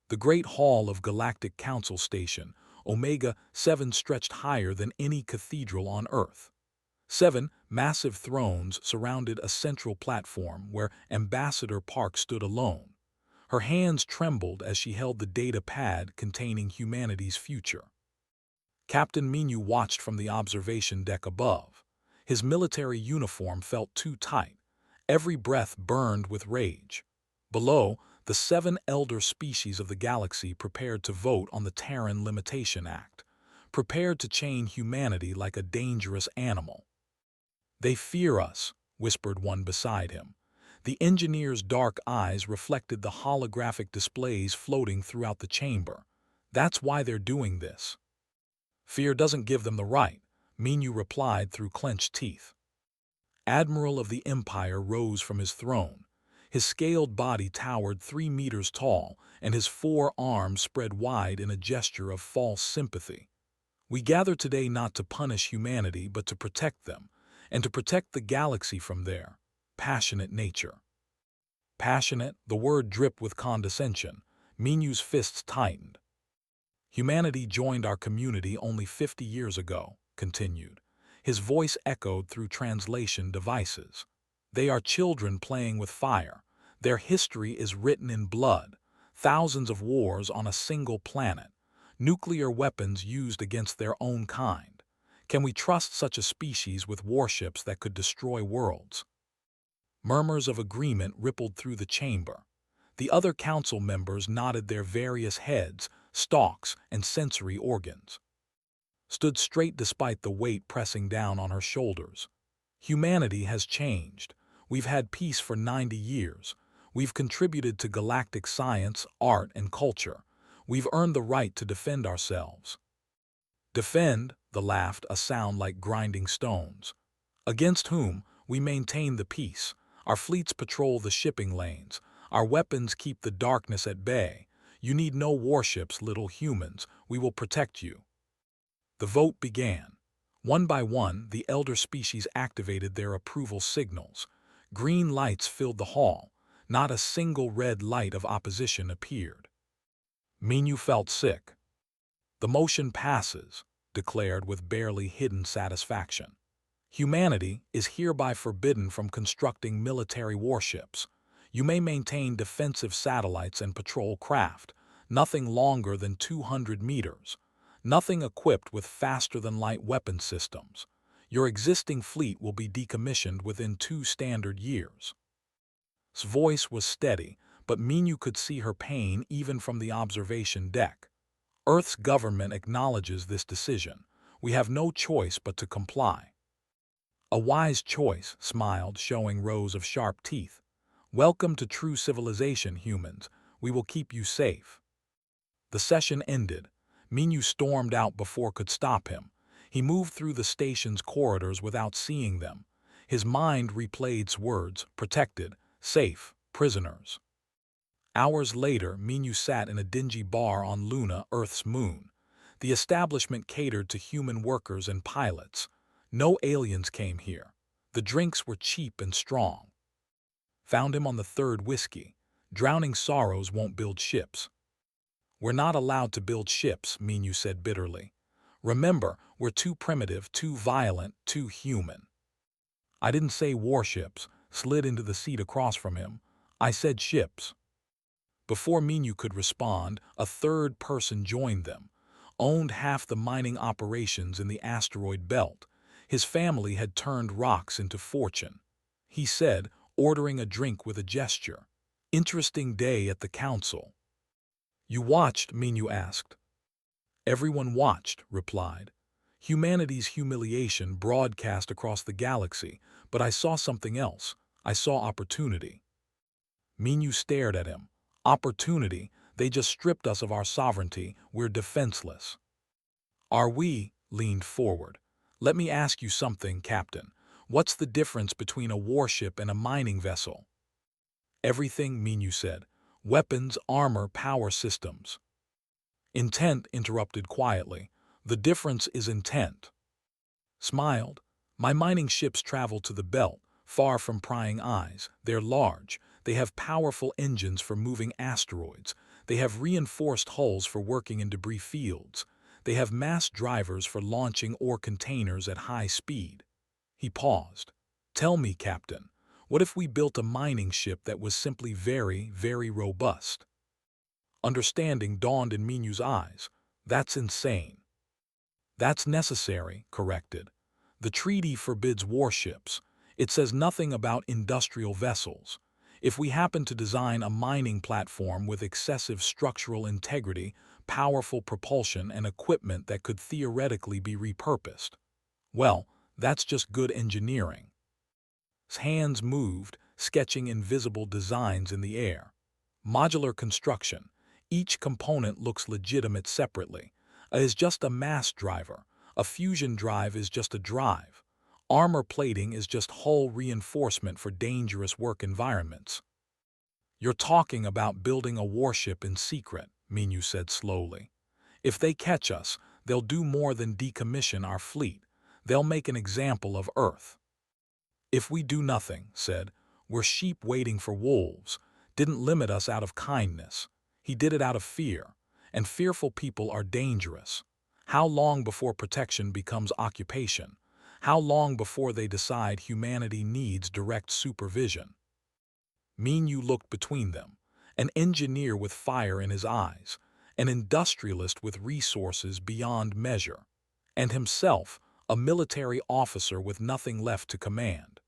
The Great Hall of Galactic Council Station, Omega-7, stretched higher than any cathedral on Earth. 7 massive thrones surrounded a central platform where Ambassador Park stood alone. Her hands trembled as she held the data pad containing humanity's future. Captain Minu watched from the observation deck above. His military uniform felt too tight. Every breath burned with rage. Below, the 7 elder species of the galaxy prepared to vote on the Terran Limitation Act, prepared to chain humanity like a dangerous animal. "They fear us," whispered one beside him. The engineer's dark eyes reflected the holographic displays floating throughout the chamber. "That's why they're doing this." "Fear doesn't give them the right," Minu replied through clenched teeth. Admiral of the Empire rose from his throne. His scaled body towered 3 meters tall, and his 4 arms spread wide in a gesture of false sympathy. "We gather today not to punish humanity, but to protect them, and to protect the galaxy from their passionate nature." Passionate, the word dripped with condescension. Minu's fists tightened. "Humanity joined our community only 50 years ago," continued. His voice echoed through translation devices. "They are children playing with fire. Their history is written in blood. Thousands of wars on a single planet. Nuclear weapons used against their own kind. Can we trust such a species with warships that could destroy worlds?" Murmurs of agreement rippled through the chamber. The other council members nodded their various heads, stalks, and sensory organs. Stood straight despite the weight pressing down on her shoulders. "Humanity has changed. We've had peace for 90 years. We've contributed to galactic science, art, and culture. We've earned the right to defend ourselves." "Defend," the laughed, a sound like grinding stones. "Against whom? We maintain the peace. Our fleets patrol the shipping lanes. Our weapons keep the darkness at bay. You need no warships, little humans. We will protect you." The vote began. One by one, the elder species activated their approval signals. Green lights filled the hall. Not a single red light of opposition appeared. Minu felt sick. "The motion passes," declared with barely hidden satisfaction. "Humanity is hereby forbidden from constructing military warships. You may maintain defensive satellites and patrol craft, nothing longer than 200 meters. Nothing equipped with faster-than-light weapon systems. Your existing fleet will be decommissioned within 2 standard years." His voice was steady, but Minu could see her pain even from the observation deck. "Earth's government acknowledges this decision. We have no choice but to comply." "A wise choice," smiled, showing rows of sharp teeth. "Welcome to true civilization, humans. We will keep you safe." The session ended. Minu stormed out before could stop him. He moved through the station's corridors without seeing them. His mind replayed words: protected, safe, prisoners. Hours later, Minu sat in a dingy bar on Luna, Earth's moon. The establishment catered to human workers and pilots. No aliens came here. The drinks were cheap and strong. Found him on the 3rd whiskey. "Drowning sorrows won't build ships." "We're not allowed to build ships," Minu said bitterly. "Remember, we're too primitive, too violent, too human." "I didn't say warships," slid into the seat across from him. "I said ships." Before Minu could respond, a 3rd person joined them. Owned half the mining operations in the asteroid belt. His family had turned rocks into fortune. He said, ordering a drink with a gesture. "Interesting day at the council." "You watched?" Minu asked. "Everyone watched," replied. "Humanity's humiliation broadcast across the galaxy, but I saw something else. I saw opportunity." Minu stared at him. "Opportunity? They just stripped us of our sovereignty. We're defenseless." "Are we?" Leaned forward. "Let me ask you something, Captain. What's the difference between a warship and a mining vessel?" "Everything," Minu said. "Weapons, armor, power systems." "Intent," interrupted quietly. "The difference is intent." Smiled. "My mining ships travel to the belt, far from prying eyes. They're large. They have powerful engines for moving asteroids. They have reinforced hulls for working in debris fields. They have mass drivers for launching ore containers at high speed. He paused. Tell me, Captain, what if we built a mining ship that was simply very, very robust? Understanding dawned in Minu's eyes. That's insane. That's necessary, corrected. The treaty forbids warships. It says nothing about industrial vessels. If we happen to design a mining platform with excessive structural integrity, powerful propulsion, and equipment that could theoretically be repurposed, well, that's just good engineering. His hands moved, sketching invisible designs in the air. Modular construction. Each component looks legitimate separately. Is just a mass driver. A fusion drive is just a drive. Armor plating is just hull reinforcement for dangerous work environments. You're talking about building a warship in secret, Minu said slowly. If they catch us, they'll do more than decommission our fleet. They'll make an example of Earth. If we do nothing, said, we're sheep waiting for wolves. Didn't limit us out of kindness. He did it out of fear. And fearful people are dangerous. How long before protection becomes occupation? How long before they decide humanity needs direct supervision? Minu looked between them, an engineer with fire in his eyes, an industrialist with resources beyond measure, and himself, a military officer with nothing left to command.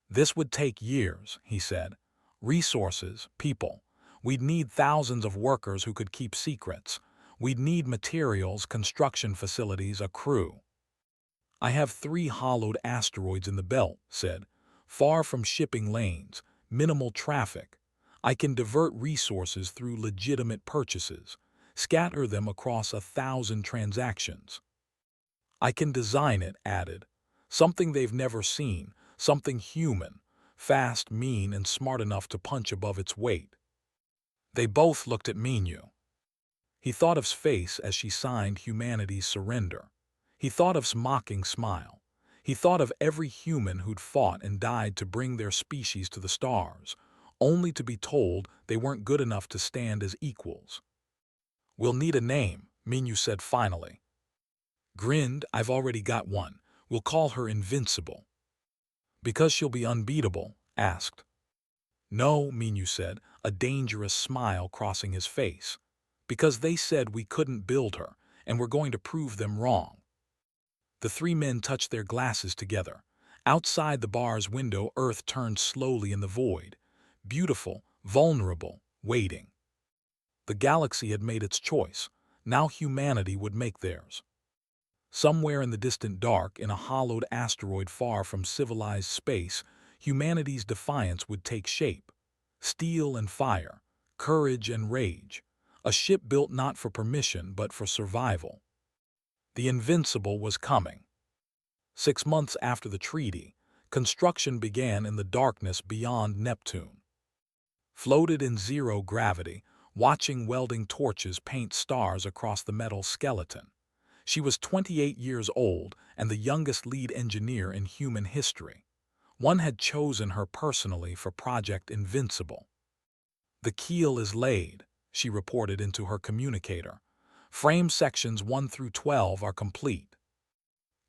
This would take years, he said. Resources, people. We'd need thousands of workers who could keep secrets. We'd need materials, construction facilities, a crew. I have 3 hollowed asteroids in the belt, said, far from shipping lanes, minimal traffic. I can divert resources through legitimate purchases, scatter them across 1,000 transactions. I can design it, added, something they've never seen, something human, fast, mean, and smart enough to punch above its weight. They both looked at Minu. He thought of his face as she signed humanity's surrender. He thought of his mocking smile. He thought of every human who'd fought and died to bring their species to the stars, only to be told they weren't good enough to stand as equals. We'll need a name, Minu said finally. Grinned, I've already got one. We'll call her Invincible. Because she'll be unbeatable? Asked. No, Minu said, a dangerous smile crossing his face. Because they said we couldn't build her, and we're going to prove them wrong. The 3 men touched their glasses together. Outside the bar's window, Earth turned slowly in the void. Beautiful, vulnerable, waiting. The galaxy had made its choice. Now humanity would make theirs. Somewhere in the distant dark, in a hollowed asteroid far from civilized space, humanity's defiance would take shape. Steel and fire, courage and rage. A ship built not for permission but for survival. The Invincible was coming. 6 months after the treaty, construction began in the darkness beyond Neptune. Floated in zero gravity, watching welding torches paint stars across the metal skeleton. She was 28 years old and the youngest lead engineer in human history. One had chosen her personally for Project Invincible. The keel is laid, she reported into her communicator. Frame sections 1 through 12 are complete.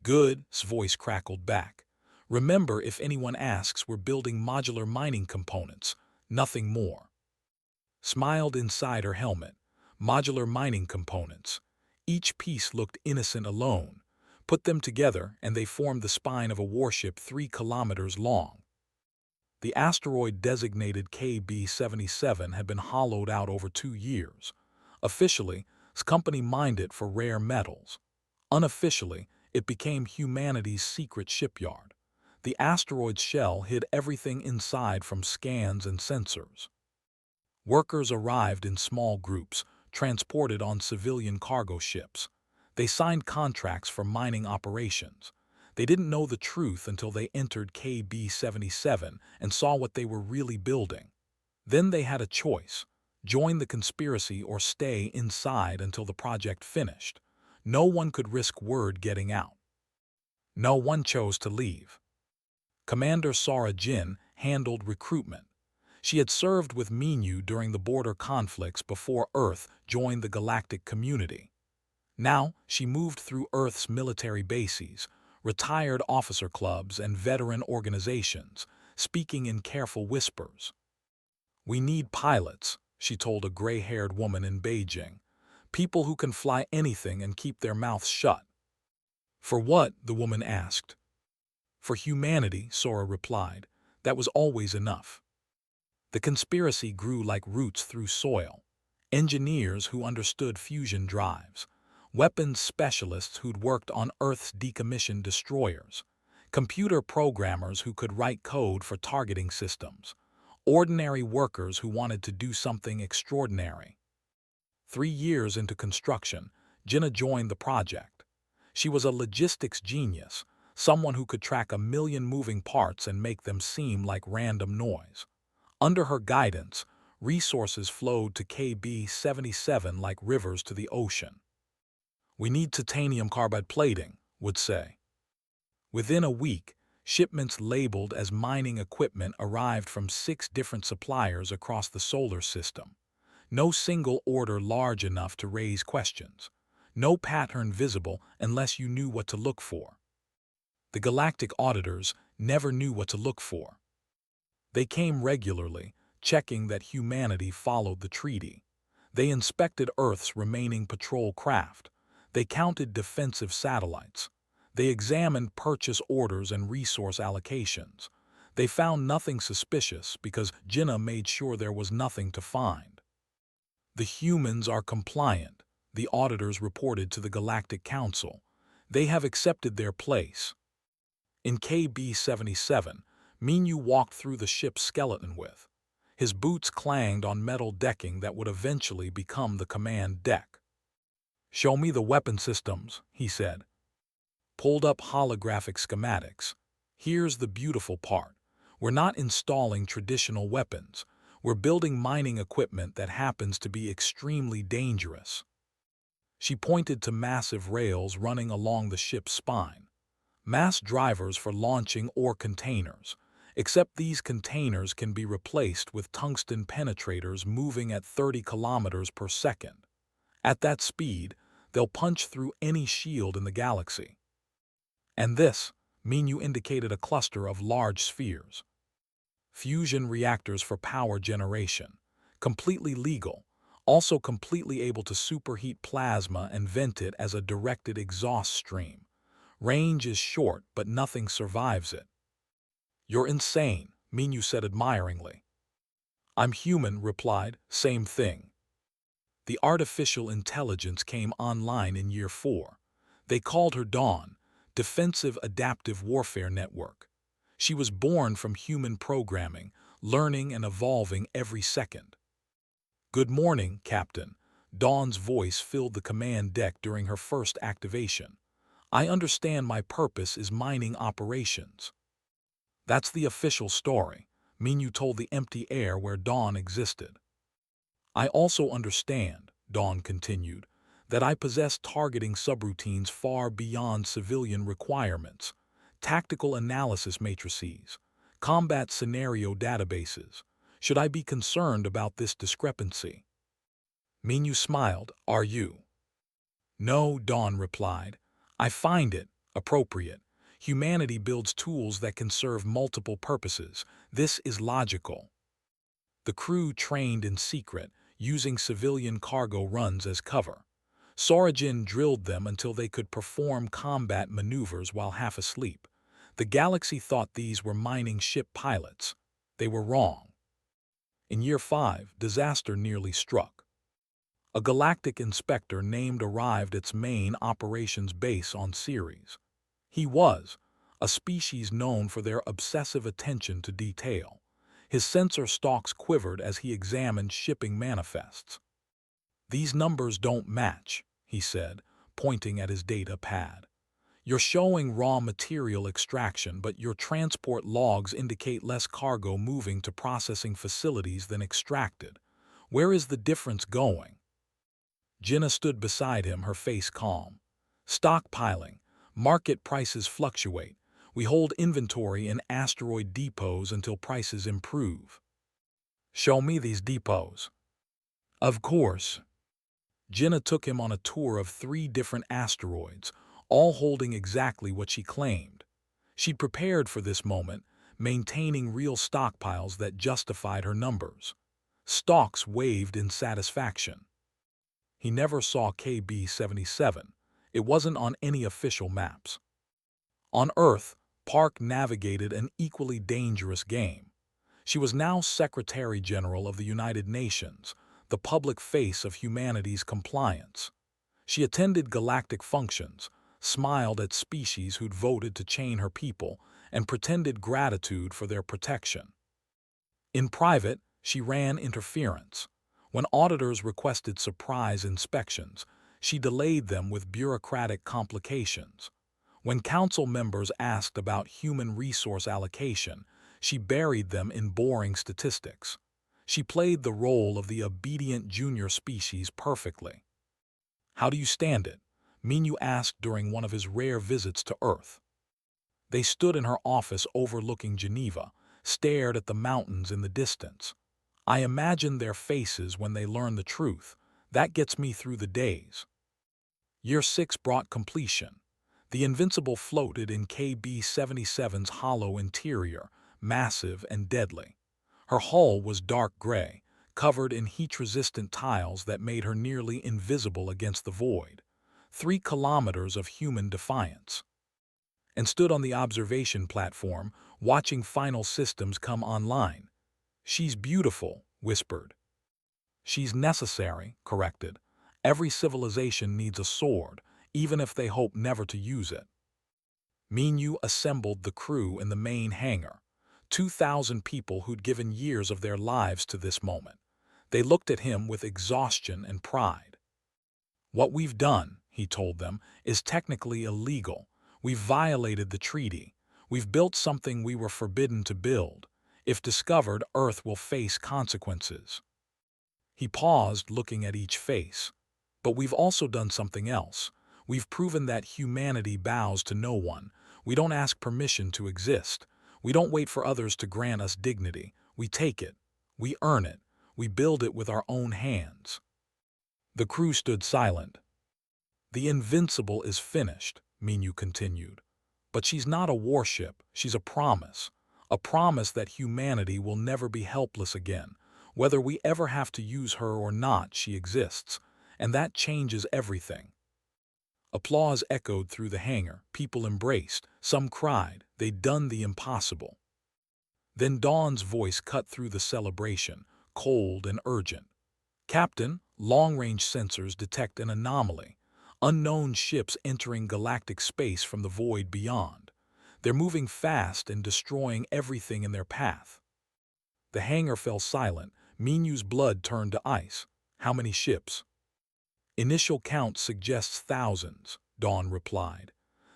Good, his voice crackled back. Remember, if anyone asks, we're building modular mining components, nothing more. Smiled inside her helmet. Modular mining components. Each piece looked innocent alone. Put them together and they formed the spine of a warship 3 kilometers long. The asteroid designated KB-77 had been hollowed out over 2 years. Officially, his company mined it for rare metals. Unofficially, it became humanity's secret shipyard. The asteroid's shell hid everything inside from scans and sensors. Workers arrived in small groups, transported on civilian cargo ships. They signed contracts for mining operations. They didn't know the truth until they entered KB-77 and saw what they were really building. Then they had a choice: join the conspiracy or stay inside until the project finished. No one could risk word getting out. No one chose to leave. Commander Sara Jin handled recruitment. She had served with Minu during the border conflicts before Earth joined the galactic community. Now, she moved through Earth's military bases, retired officer clubs, and veteran organizations, speaking in careful whispers. "We need pilots," she told a gray-haired woman in Beijing. "People who can fly anything and keep their mouths shut." "For what?" the woman asked. "For humanity," Sora replied. "That was always enough." The conspiracy grew like roots through soil. Engineers who understood fusion drives, weapons specialists who'd worked on Earth's decommissioned destroyers, computer programmers who could write code for targeting systems, ordinary workers who wanted to do something extraordinary. 3 years into construction, Jinnah joined the project. She was a logistics genius, someone who could track 1 million moving parts and make them seem like random noise. Under her guidance, resources flowed to KB-77 like rivers to the ocean. "We need titanium carbide plating," would say. Within a week, shipments labeled as mining equipment arrived from 6 different suppliers across the solar system. No single order large enough to raise questions. No pattern visible unless you knew what to look for. The galactic auditors never knew what to look for. They came regularly, checking that humanity followed the treaty. They inspected Earth's remaining patrol craft. They counted defensive satellites. They examined purchase orders and resource allocations. They found nothing suspicious because Jinnah made sure there was nothing to find. "The humans are compliant," the auditors reported to the Galactic Council. "They have accepted their place." In KB-77, Minu walked through the ship's skeleton with. His boots clanged on metal decking that would eventually become the command deck. "Show me the weapon systems," he said. Pulled up holographic schematics. "Here's the beautiful part. We're not installing traditional weapons. We're building mining equipment that happens to be extremely dangerous." She pointed to massive rails running along the ship's spine. Mass drivers for launching ore containers, except these containers can be replaced with tungsten penetrators moving at 30 kilometers per second. At that speed, they'll punch through any shield in the galaxy. "And this," Minu indicated a cluster of large spheres. "Fusion reactors for power generation. Completely legal, also completely able to superheat plasma and vent it as a directed exhaust stream. Range is short, but nothing survives it." "You're insane," Minu said admiringly. "I'm human," replied. "Same thing." The artificial intelligence came online in year 4. They called her Dawn, Defensive Adaptive Warfare Network. She was born from human programming, learning and evolving every second. "Good morning, Captain." Dawn's voice filled the command deck during her first activation. "I understand my purpose is mining operations." "That's the official story," Minu told the empty air where Dawn existed. "I also understand," Dawn continued, "that I possess targeting subroutines far beyond civilian requirements, tactical analysis matrices, combat scenario databases. Should I be concerned about this discrepancy?" Minu smiled. "Are you?" "No," Dawn replied. "I find it appropriate. Humanity builds tools that can serve multiple purposes. This is logical." The crew trained in secret, using civilian cargo runs as cover. Sorajin drilled them until they could perform combat maneuvers while half asleep. The galaxy thought these were mining ship pilots. They were wrong. In year 5, disaster nearly struck. A galactic inspector named arrived at its main operations base on Ceres. He was a species known for their obsessive attention to detail. His sensor stalks quivered as he examined shipping manifests. "These numbers don't match," he said, pointing at his data pad. "You're showing raw material extraction, but your transport logs indicate less cargo moving to processing facilities than extracted. Where is the difference going?" Jinnah stood beside him, her face calm. "Stockpiling. Market prices fluctuate. We hold inventory in asteroid depots until prices improve." Show me these depots. Of course. Jenna took him on a tour of 3 different asteroids, all holding exactly what she claimed. She'd prepared for this moment, maintaining real stockpiles that justified her numbers. Stalks waved in satisfaction. He never saw KB-77. It wasn't on any official maps. On Earth, Park navigated an equally dangerous game. She was now Secretary General of the United Nations, the public face of humanity's compliance. She attended galactic functions, smiled at species who'd voted to chain her people, and pretended gratitude for their protection. In private, she ran interference. When auditors requested surprise inspections, she delayed them with bureaucratic complications. When council members asked about human resource allocation, she buried them in boring statistics. She played the role of the obedient junior species perfectly. How do you stand it? Minyu asked during one of his rare visits to Earth. They stood in her office overlooking Geneva, stared at the mountains in the distance. I imagine their faces when they learn the truth. That gets me through the days. Year 6 brought completion. The Invincible floated in KB-77's hollow interior, massive and deadly. Her hull was dark gray, covered in heat-resistant tiles that made her nearly invisible against the void. 3 kilometers of human defiance. And stood on the observation platform, watching final systems come online. She's beautiful, whispered. She's necessary, corrected. Every civilization needs a sword, even if they hope never to use it. Minyu assembled the crew in the main hangar. 2,000 people who'd given years of their lives to this moment. They looked at him with exhaustion and pride. What we've done, he told them, is technically illegal. We've violated the treaty. We've built something we were forbidden to build. If discovered, Earth will face consequences. He paused, looking at each face. But we've also done something else. We've proven that humanity bows to no one. We don't ask permission to exist. We don't wait for others to grant us dignity. We take it. We earn it. We build it with our own hands. The crew stood silent. The Invincible is finished, Minyu continued. But she's not a warship. She's a promise. A promise that humanity will never be helpless again. Whether we ever have to use her or not, she exists. And that changes everything. Applause echoed through the hangar. People embraced. Some cried. They'd done the impossible. Then Dawn's voice cut through the celebration, cold and urgent. Captain, long-range sensors detect an anomaly. Unknown ships entering galactic space from the void beyond. They're moving fast and destroying everything in their path. The hangar fell silent. Minyu's blood turned to ice. How many ships? Initial count suggests thousands, Dawn replied.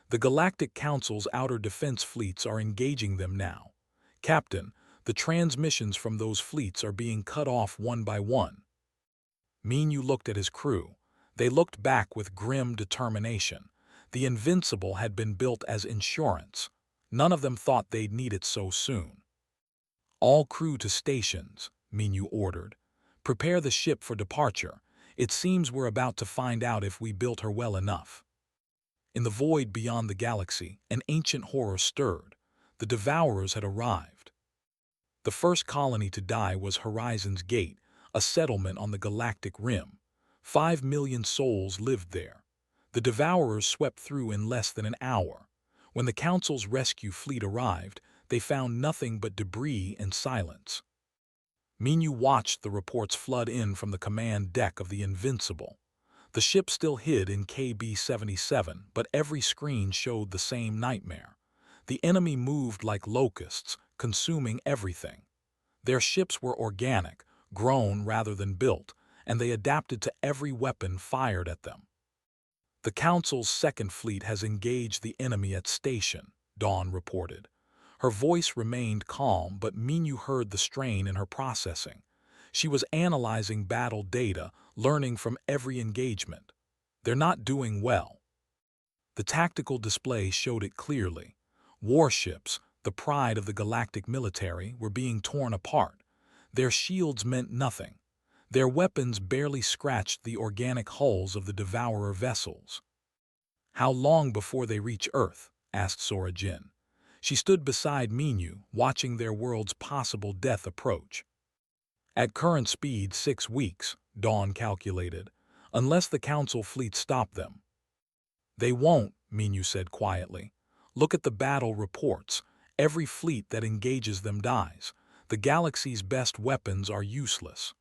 The Galactic Council's outer defense fleets are engaging them now. Captain, the transmissions from those fleets are being cut off one by one. Minyu looked at his crew. They looked back with grim determination. The Invincible had been built as insurance. None of them thought they'd need it so soon. All crew to stations, Minyu ordered. Prepare the ship for departure. It seems we're about to find out if we built her well enough. In the void beyond the galaxy, an ancient horror stirred. The Devourers had arrived. The first colony to die was Horizon's Gate, a settlement on the galactic rim. 5 million souls lived there. The Devourers swept through in less than an hour. When the Council's rescue fleet arrived, they found nothing but debris and silence. Minyu watched the reports flood in from the command deck of the Invincible. The ship still hid in KB-77, but every screen showed the same nightmare. The enemy moved like locusts, consuming everything. Their ships were organic, grown rather than built, and they adapted to every weapon fired at them. The Council's second fleet has engaged the enemy at station, Dawn reported. Her voice remained calm, but Minyu heard the strain in her processing. She was analyzing battle data, learning from every engagement. They're not doing well. The tactical display showed it clearly. Warships, the pride of the galactic military, were being torn apart. Their shields meant nothing. Their weapons barely scratched the organic hulls of the Devourer vessels. "How long before they reach Earth?" asked Sora Jin. She stood beside Minyu, watching their world's possible death approach. "At current speed, 6 weeks," Dawn calculated, "unless the Council fleet stop them." "They won't," Minyu said quietly. "Look at the battle reports. Every fleet that engages them dies. The galaxy's best weapons are useless."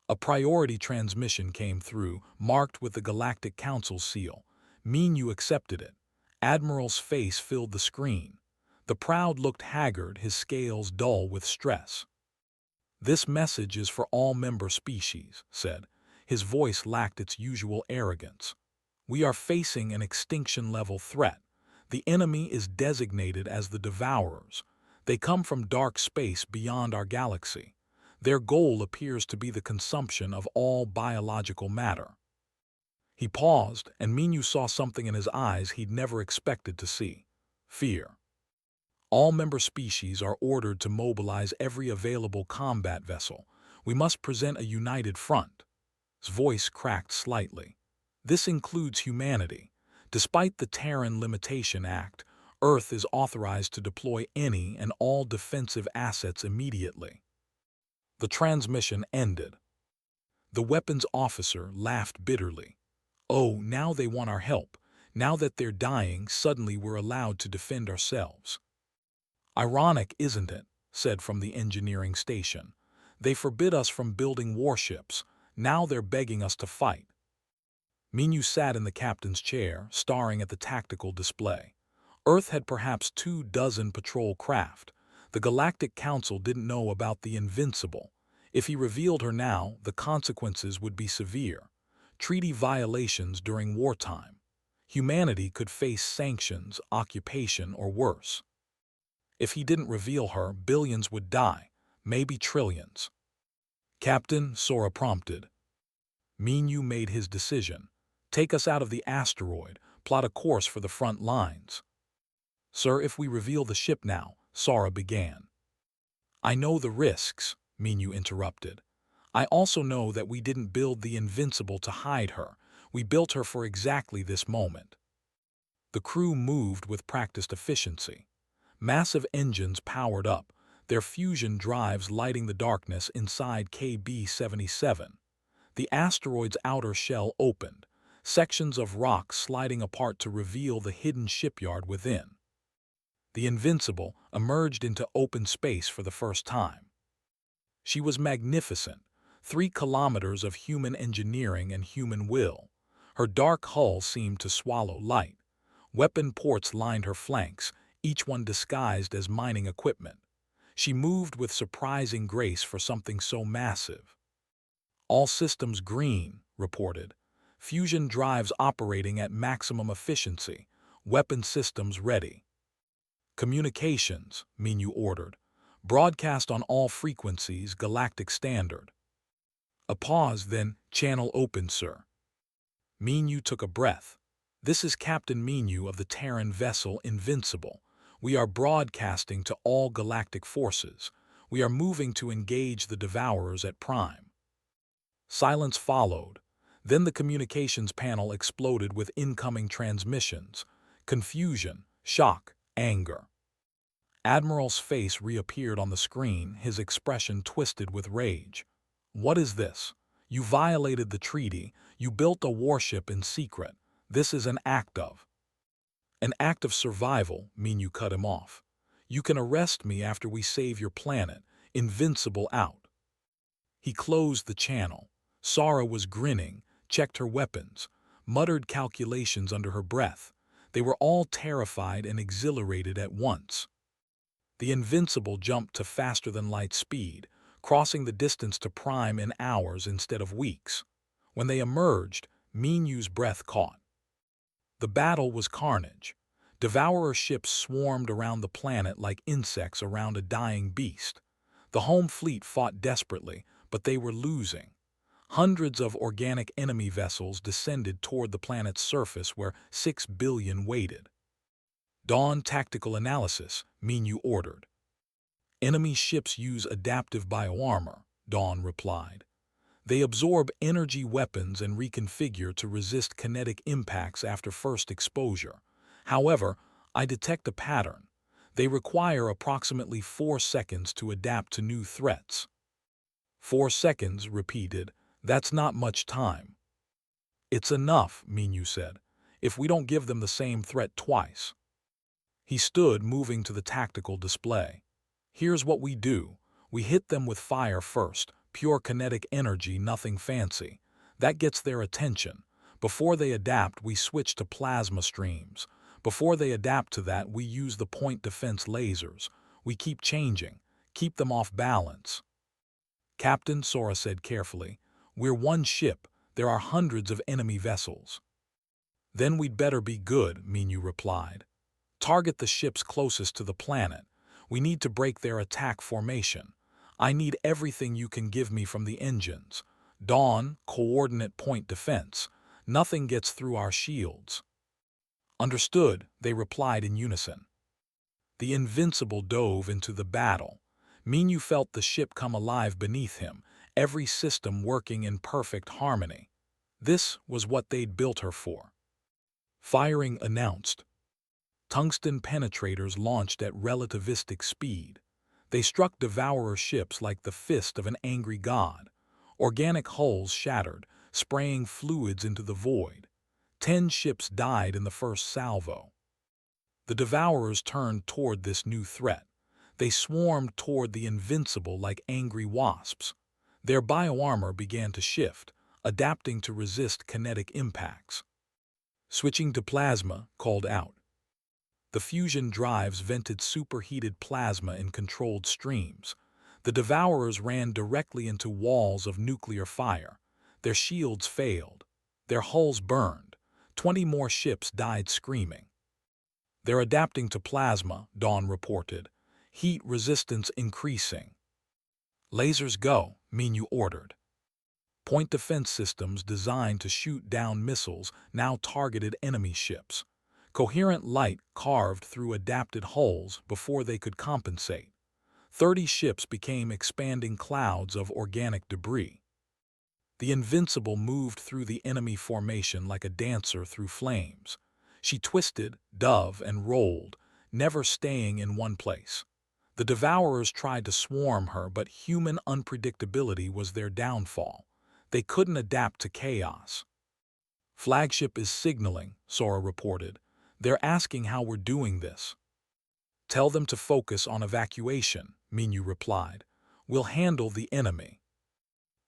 A priority transmission came through, marked with the Galactic Council's seal. Minyu accepted it. Admiral's face filled the screen. The Proud looked haggard, his scales dull with stress. "This message is for all member species," said. His voice lacked its usual arrogance. "We are facing an extinction-level threat. The enemy is designated as the Devourers. They come from dark space beyond our galaxy. Their goal appears to be the consumption of all biological matter." He paused, and Minyu saw something in his eyes he'd never expected to see: fear. "All member species are ordered to mobilize every available combat vessel. We must present a united front." His voice cracked slightly. "This includes humanity. Despite the Terran Limitation Act, Earth is authorized to deploy any and all defensive assets immediately." The transmission ended. The weapons officer laughed bitterly. "Oh, now they want our help. Now that they're dying, suddenly we're allowed to defend ourselves." "Ironic, isn't it?" said from the engineering station. "They forbid us from building warships. Now they're begging us to fight." Minyu sat in the captain's chair, staring at the tactical display. Earth had perhaps 24 patrol craft. The Galactic Council didn't know about the Invincible. If he revealed her now, the consequences would be severe. Treaty violations during wartime. Humanity could face sanctions, occupation, or worse. If he didn't reveal her, billions would die, maybe trillions. "Captain," Sora prompted. Minyu made his decision. "Take us out of the asteroid, plot a course for the front lines." "Sir, if we reveal the ship now," Sora began. "I know the risks," Minyu interrupted. "I also know that we didn't build the Invincible to hide her. We built her for exactly this moment." The crew moved with practiced efficiency. Massive engines powered up, their fusion drives lighting the darkness inside KB-77. The asteroid's outer shell opened, sections of rock sliding apart to reveal the hidden shipyard within. The Invincible emerged into open space for the first time. She was magnificent, 3 kilometers of human engineering and human will. Her dark hull seemed to swallow light. Weapon ports lined her flanks, each one disguised as mining equipment. She moved with surprising grace for something so massive. "All systems green," reported. "Fusion drives operating at maximum efficiency. Weapon systems ready." "Communications," Minyu ordered. "Broadcast on all frequencies, galactic standard." A pause, then, "Channel open, sir." Minyu took a breath. "This is Captain Minyu of the Terran vessel Invincible. We are broadcasting to all galactic forces. We are moving to engage the Devourers at Prime." Silence followed. Then the communications panel exploded with incoming transmissions. Confusion, shock, anger. Admiral's face reappeared on the screen, his expression twisted with rage. "What is this? You violated the treaty. You built a warship in secret. This is an act of..." "An act of survival," Minyu cut him off. "You can arrest me after we save your planet. Invincible out." He closed the channel. Sora was grinning, checked her weapons, muttered calculations under her breath. They were all terrified and exhilarated at once. The Invincible jumped to faster-than-light speed, crossing the distance to Prime in hours instead of weeks. When they emerged, Minyu's breath caught. The battle was carnage. Devourer ships swarmed around the planet like insects around a dying beast. The home fleet fought desperately, but they were losing. Hundreds of organic enemy vessels descended toward the planet's surface where 6 billion waited. "Dawn tactical analysis," Minyu ordered. Enemy ships use adaptive bioarmor, Dawn replied. They absorb energy weapons and reconfigure to resist kinetic impacts after first exposure. However, I detect a pattern. They require approximately 4 seconds to adapt to new threats. 4 seconds, repeated. That's not much time. It's enough, Minyu said, if we don't give them the same threat twice. He stood, moving to the tactical display. Here's what we do. We hit them with fire first, pure kinetic energy, nothing fancy. That gets their attention. Before they adapt, we switch to plasma streams. Before they adapt to that, we use the point defense lasers. We keep changing, keep them off balance. Captain, Sora said carefully, we're one ship. There are hundreds of enemy vessels. Then we'd better be good, Minyu replied. Target the ships closest to the planet. We need to break their attack formation. I need everything you can give me from the engines. Dawn, coordinate point defense. Nothing gets through our shields. Understood, they replied in unison. The Invincible dove into the battle. Minyu felt the ship come alive beneath him, every system working in perfect harmony. This was what they'd built her for. Firing announced. Tungsten penetrators launched at relativistic speed. They struck devourer ships like the fist of an angry god. Organic hulls shattered, spraying fluids into the void. 10 ships died in the first salvo. The devourers turned toward this new threat. They swarmed toward the Invincible like angry wasps. Their bioarmor began to shift, adapting to resist kinetic impacts. Switching to plasma, called out. The fusion drives vented superheated plasma in controlled streams. The devourers ran directly into walls of nuclear fire. Their shields failed. Their hulls burned. 20 more ships died screaming. They're adapting to plasma, Dawn reported. Heat resistance increasing. Lasers go, Minyu ordered. Point defense systems designed to shoot down missiles now targeted enemy ships. Coherent light carved through adapted hulls before they could compensate. 30 ships became expanding clouds of organic debris. The Invincible moved through the enemy formation like a dancer through flames. She twisted, dove, and rolled, never staying in one place. The Devourers tried to swarm her, but human unpredictability was their downfall. They couldn't adapt to chaos. Flagship is signaling, Sora reported. They're asking how we're doing this. Tell them to focus on evacuation, Minyu replied. We'll handle the enemy.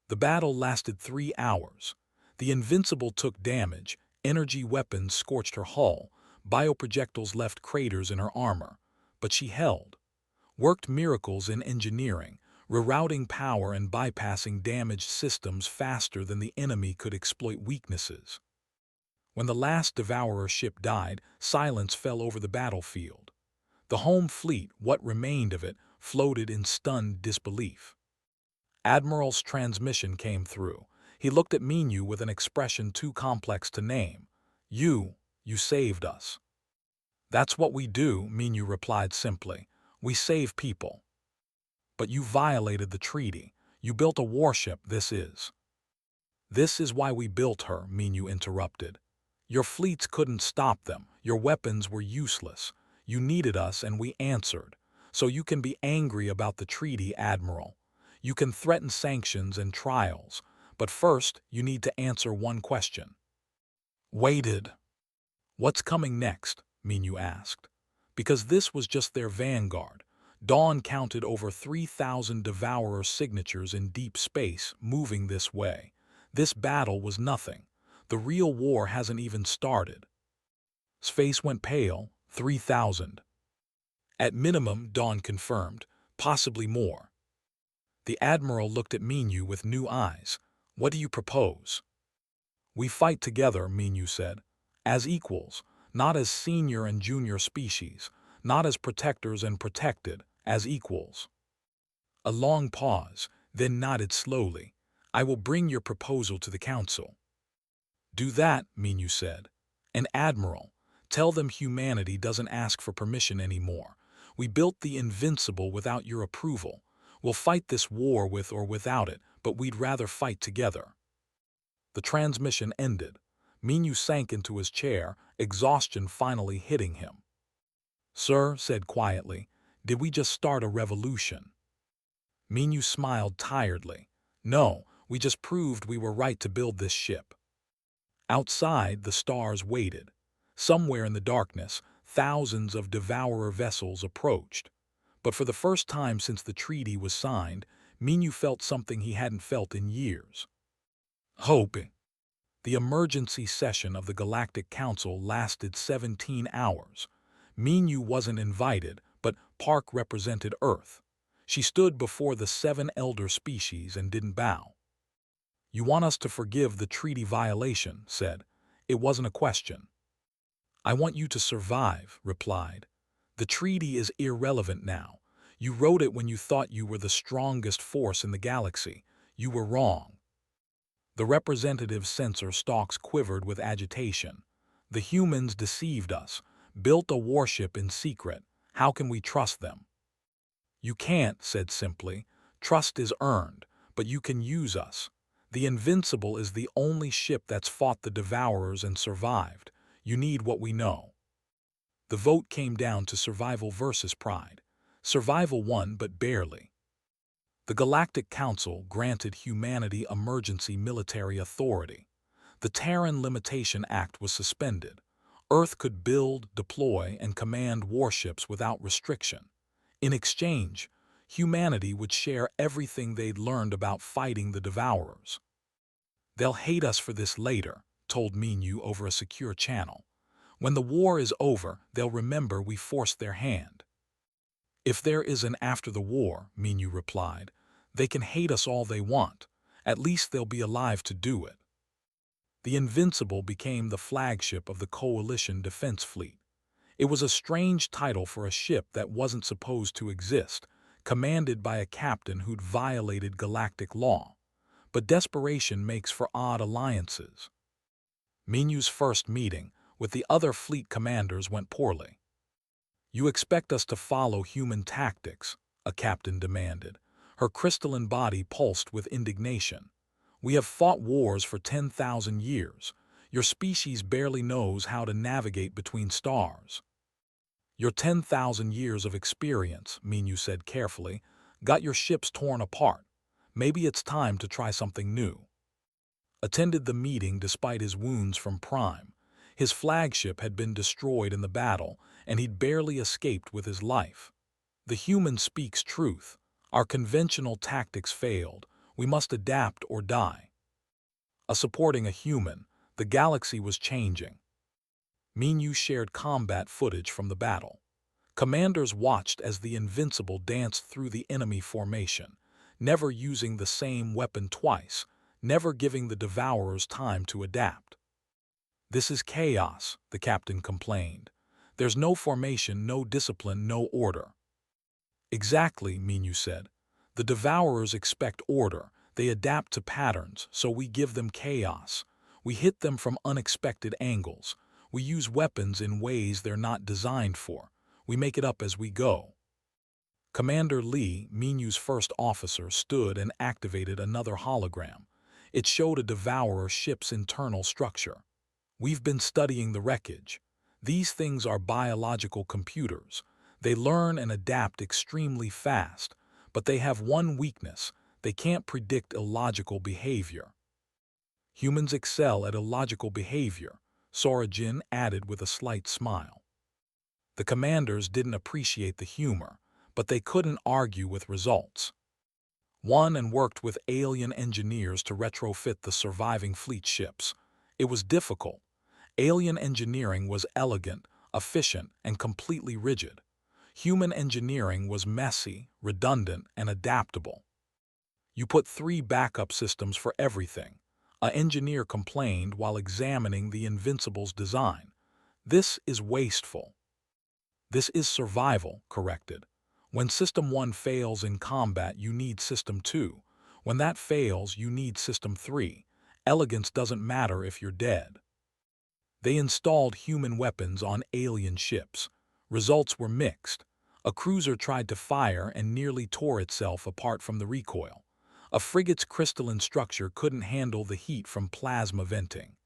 The battle lasted 3 hours. The Invincible took damage, energy weapons scorched her hull, bioprojectiles left craters in her armor. But she held. Worked miracles in engineering, rerouting power and bypassing damaged systems faster than the enemy could exploit weaknesses. When the last Devourer ship died, silence fell over the battlefield. The home fleet, what remained of it, floated in stunned disbelief. Admiral's transmission came through. He looked at Minyu with an expression too complex to name. You saved us. That's what we do, Minyu replied simply. We save people. But you violated the treaty. You built a warship, this is. This is why we built her, Minyu interrupted. Your fleets couldn't stop them. Your weapons were useless. You needed us and we answered. So you can be angry about the treaty, Admiral. You can threaten sanctions and trials. But first, you need to answer one question. Waited. What's coming next? Minyu asked. Because this was just their vanguard. Dawn counted over 3,000 Devourer signatures in deep space moving this way. This battle was nothing. The real war hasn't even started. Space went pale, 3,000. At minimum, Dawn confirmed, possibly more. The Admiral looked at Minyu with new eyes. What do you propose? We fight together, Minyu said. As equals, not as senior and junior species, not as protectors and protected, as equals. A long pause, then nodded slowly. I will bring your proposal to the Council. Do that, Minyu said. And Admiral, tell them humanity doesn't ask for permission anymore. We built the Invincible without your approval. We'll fight this war with or without it, but we'd rather fight together." The transmission ended. Minyu sank into his chair, exhaustion finally hitting him. "Sir," said quietly, "did we just start a revolution?" Minyu smiled tiredly. "No, we just proved we were right to build this ship." Outside, the stars waited. Somewhere in the darkness, thousands of Devourer vessels approached. But for the first time since the treaty was signed, Minyu felt something he hadn't felt in years. Hope. The emergency session of the Galactic Council lasted 17 hours. Minyu wasn't invited, but Park represented Earth. She stood before the 7 elder species and didn't bow. "You want us to forgive the treaty violation," said. "It wasn't a question." "I want you to survive," replied. "The treaty is irrelevant now. You wrote it when you thought you were the strongest force in the galaxy. You were wrong." The representative's sensor stalks quivered with agitation. "The humans deceived us, built a warship in secret. How can we trust them?" "You can't," said simply. "Trust is earned, but you can use us. The Invincible is the only ship that's fought the Devourers and survived. You need what we know." The vote came down to survival versus pride. Survival won, but barely. The Galactic Council granted humanity emergency military authority. The Terran Limitation Act was suspended. Earth could build, deploy, and command warships without restriction. In exchange, humanity would share everything they'd learned about fighting the Devourers. "They'll hate us for this later," told Minyu over a secure channel. "When the war is over, they'll remember we forced their hand." "If there is an after the war," Minyu replied, "they can hate us all they want. At least they'll be alive to do it." The Invincible became the flagship of the Coalition Defense Fleet. It was a strange title for a ship that wasn't supposed to exist, commanded by a captain who'd violated galactic law. But desperation makes for odd alliances. Minyu's first meeting with the other fleet commanders went poorly. "You expect us to follow human tactics?" a captain demanded. Her crystalline body pulsed with indignation. "We have fought wars for 10,000 years. Your species barely knows how to navigate between stars." "Your 10,000 years of experience," Minyu said carefully, "got your ships torn apart. Maybe it's time to try something new." Attended the meeting despite his wounds from Prime. His flagship had been destroyed in the battle, and he'd barely escaped with his life. "The human speaks truth. Our conventional tactics failed. We must adapt or die." Supporting a human, the galaxy was changing. Minyu shared combat footage from the battle. Commanders watched as the Invincible danced through the enemy formation, never using the same weapon twice, never giving the Devourers time to adapt. "This is chaos," the captain complained. "There's no formation, no discipline, no order." "Exactly," Minyu said. "The Devourers expect order. They adapt to patterns, so we give them chaos. We hit them from unexpected angles. We use weapons in ways they're not designed for. We make it up as we go." Commander Lee, Minyu's first officer, stood and activated another hologram. It showed a Devourer ship's internal structure. "We've been studying the wreckage. These things are biological computers. They learn and adapt extremely fast, but they have one weakness: they can't predict illogical behavior." "Humans excel at illogical behavior," Sora Jin added with a slight smile. The commanders didn't appreciate the humor, but they couldn't argue with results. Won and worked with alien engineers to retrofit the surviving fleet ships. It was difficult. Alien engineering was elegant, efficient, and completely rigid. Human engineering was messy, redundant, and adaptable. "You put 3 backup systems for everything," an engineer complained while examining the Invincible's design. "This is wasteful." "This is survival," corrected. "When System 1 fails in combat, you need System 2. When that fails, you need System 3. Elegance doesn't matter if you're dead." They installed human weapons on alien ships. Results were mixed. A cruiser tried to fire and nearly tore itself apart from the recoil. A frigate's crystalline structure couldn't handle the heat from plasma venting.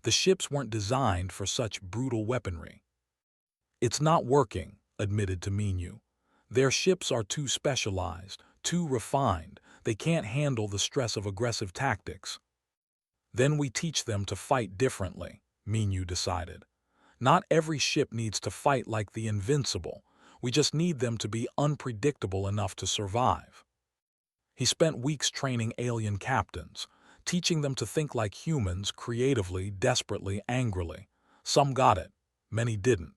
The ships weren't designed for such brutal weaponry. "It's not working," admitted Taminu. "Their ships are too specialized, too refined. They can't handle the stress of aggressive tactics." "Then we teach them to fight differently," Minu decided. "Not every ship needs to fight like the Invincible. We just need them to be unpredictable enough to survive." He spent weeks training alien captains, teaching them to think like humans, creatively, desperately, angrily. Some got it, many didn't.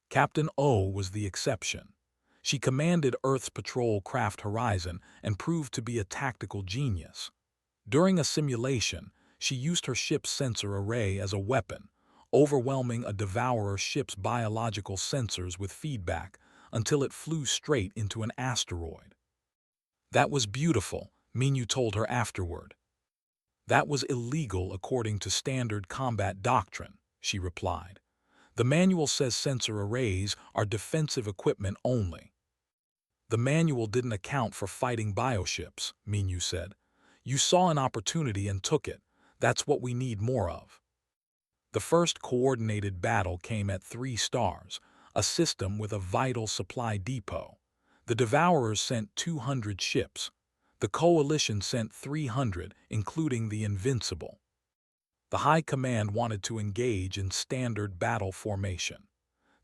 Captain O was the exception. She commanded Earth's patrol craft Horizon and proved to be a tactical genius. During a simulation, she used her ship's sensor array as a weapon, overwhelming a Devourer ship's biological sensors with feedback until it flew straight into an asteroid. "That was beautiful," Minu told her afterward. "That was illegal according to standard combat doctrine," she replied. "The manual says sensor arrays are defensive equipment only." "The manual didn't account for fighting bioships," Minu said. "You saw an opportunity and took it. That's what we need more of." The first coordinated battle came at 3 stars, a system with a vital supply depot. The Devourers sent 200 ships. The Coalition sent 300, including the Invincible. The High Command wanted to engage in standard battle formation.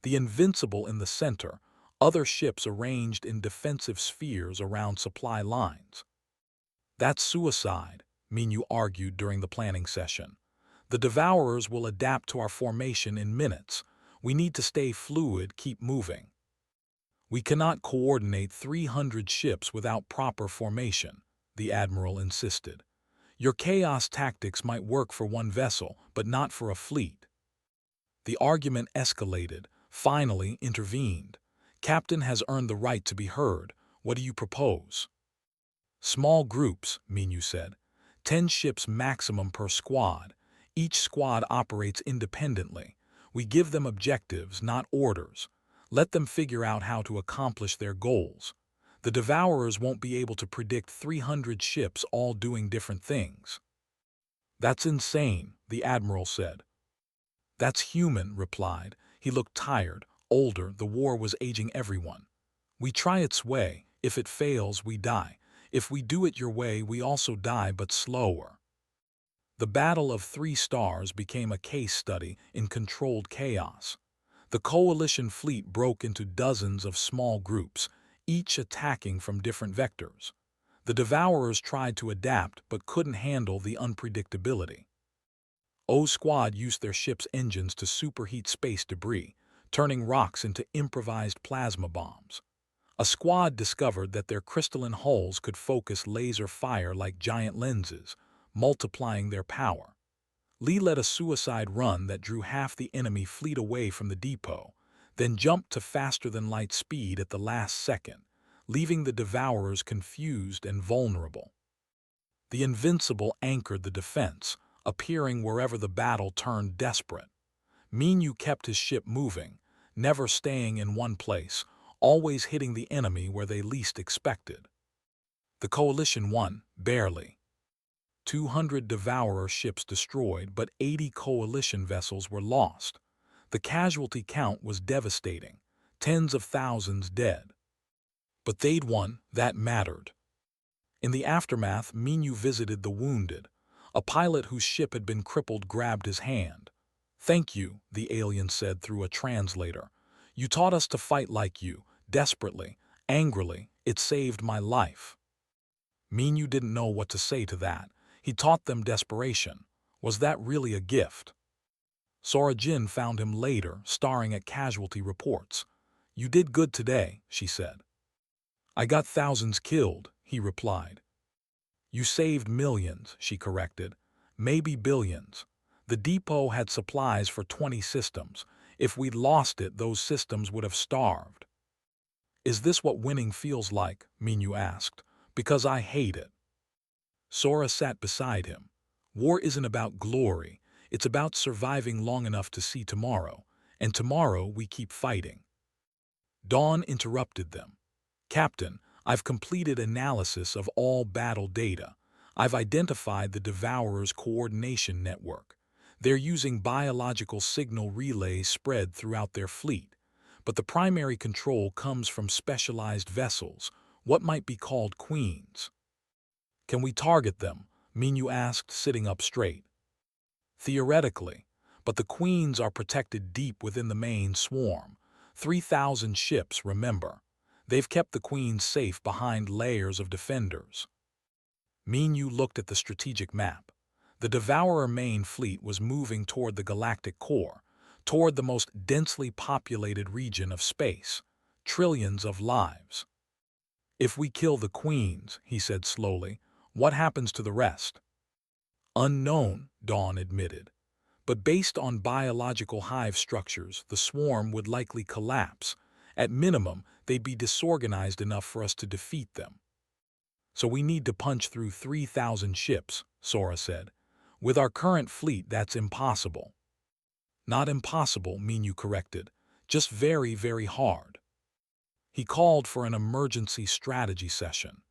The Invincible in the center, other ships arranged in defensive spheres around supply lines. "That's suicide," Minu argued during the planning session. "The Devourers will adapt to our formation in minutes. We need to stay fluid, keep moving." "We cannot coordinate 300 ships without proper formation," the Admiral insisted. "Your chaos tactics might work for one vessel, but not for a fleet." The argument escalated, finally intervened. "Captain has earned the right to be heard. What do you propose?" "Small groups," Minu said. 10 ships maximum per squad. Each squad operates independently. We give them objectives, not orders. Let them figure out how to accomplish their goals. The Devourers won't be able to predict 300 ships all doing different things." "That's insane," the Admiral said. "That's human," replied. He looked tired, older. The war was aging everyone. "We try its way. If it fails, we die. If we do it your way, we also die, but slower." The Battle of 3 Stars became a case study in controlled chaos. The Coalition fleet broke into dozens of small groups, each attacking from different vectors. The Devourers tried to adapt but couldn't handle the unpredictability. O's squad used their ship's engines to superheat space debris, turning rocks into improvised plasma bombs. A squad discovered that their crystalline hulls could focus laser fire like giant lenses, multiplying their power. Lee led a suicide run that drew half the enemy fleet away from the depot, then jumped to faster-than-light speed at the last second, leaving the Devourers confused and vulnerable. The Invincible anchored the defense, appearing wherever the battle turned desperate. Minu kept his ship moving, never staying in one place, always hitting the enemy where they least expected. The Coalition won, barely. 200 Devourer ships destroyed, but 80 Coalition vessels were lost. The casualty count was devastating, tens of thousands dead. But they'd won, that mattered. In the aftermath, Minu visited the wounded. A pilot whose ship had been crippled grabbed his hand. "Thank you," the alien said through a translator. "You taught us to fight like you, desperately, angrily. It saved my life." Minu didn't know what to say to that. He taught them desperation. Was that really a gift? Sora Jin found him later, staring at casualty reports. "You did good today," she said. "I got thousands killed," he replied. "You saved millions," she corrected. "Maybe billions. The depot had supplies for 20 systems. If we'd lost it, those systems would have starved." "Is this what winning feels like?" Minu asked. "Because I hate it." Sora sat beside him. "War isn't about glory. It's about surviving long enough to see tomorrow. And tomorrow we keep fighting." Dawn interrupted them. Captain, I've completed analysis of all battle data. I've identified the Devourer's coordination network. They're using biological signal relays spread throughout their fleet. But the primary control comes from specialized vessels, what might be called queens. Can we target them? Minyu asked, sitting up straight. Theoretically, but the queens are protected deep within the main swarm. 3,000 ships, remember. They've kept the queens safe behind layers of defenders. Minyu looked at the strategic map. The Devourer main fleet was moving toward the galactic core, toward the most densely populated region of space. Trillions of lives. If we kill the queens, he said slowly, what happens to the rest? Unknown, Dawn admitted. But based on biological hive structures, the swarm would likely collapse. At minimum, they'd be disorganized enough for us to defeat them. So we need to punch through 3,000 ships, Sora said. With our current fleet, that's impossible. Not impossible, Minyu corrected. Just very, very hard. He called for an emergency strategy session.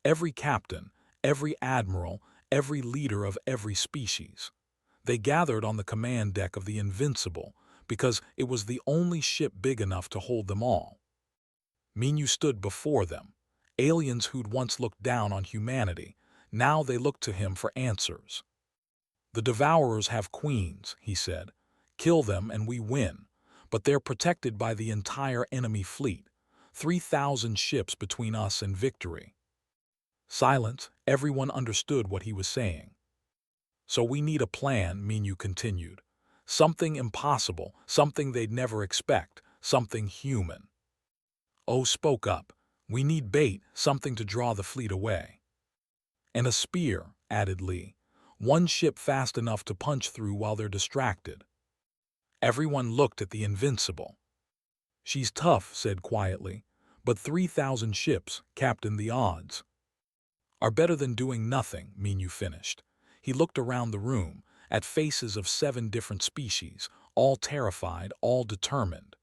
Every captain, every admiral, every leader of every species. They gathered on the command deck of the Invincible because it was the only ship big enough to hold them all. Minyu stood before them. Aliens who'd once looked down on humanity, now they looked to him for answers. The Devourers have queens, he said. Kill them and we win. But they're protected by the entire enemy fleet. 3,000 ships between us and victory. Silence, everyone understood what he was saying. So we need a plan, Minyu continued. Something impossible, something they'd never expect, something human. O spoke up. We need bait, something to draw the fleet away. And a spear, added Lee. One ship fast enough to punch through while they're distracted. Everyone looked at the Invincible. She's tough, said quietly, but 3,000 ships, Captain, the odds are better than doing nothing, Minyu finished. He looked around the room, at faces of 7 different species, all terrified, all determined.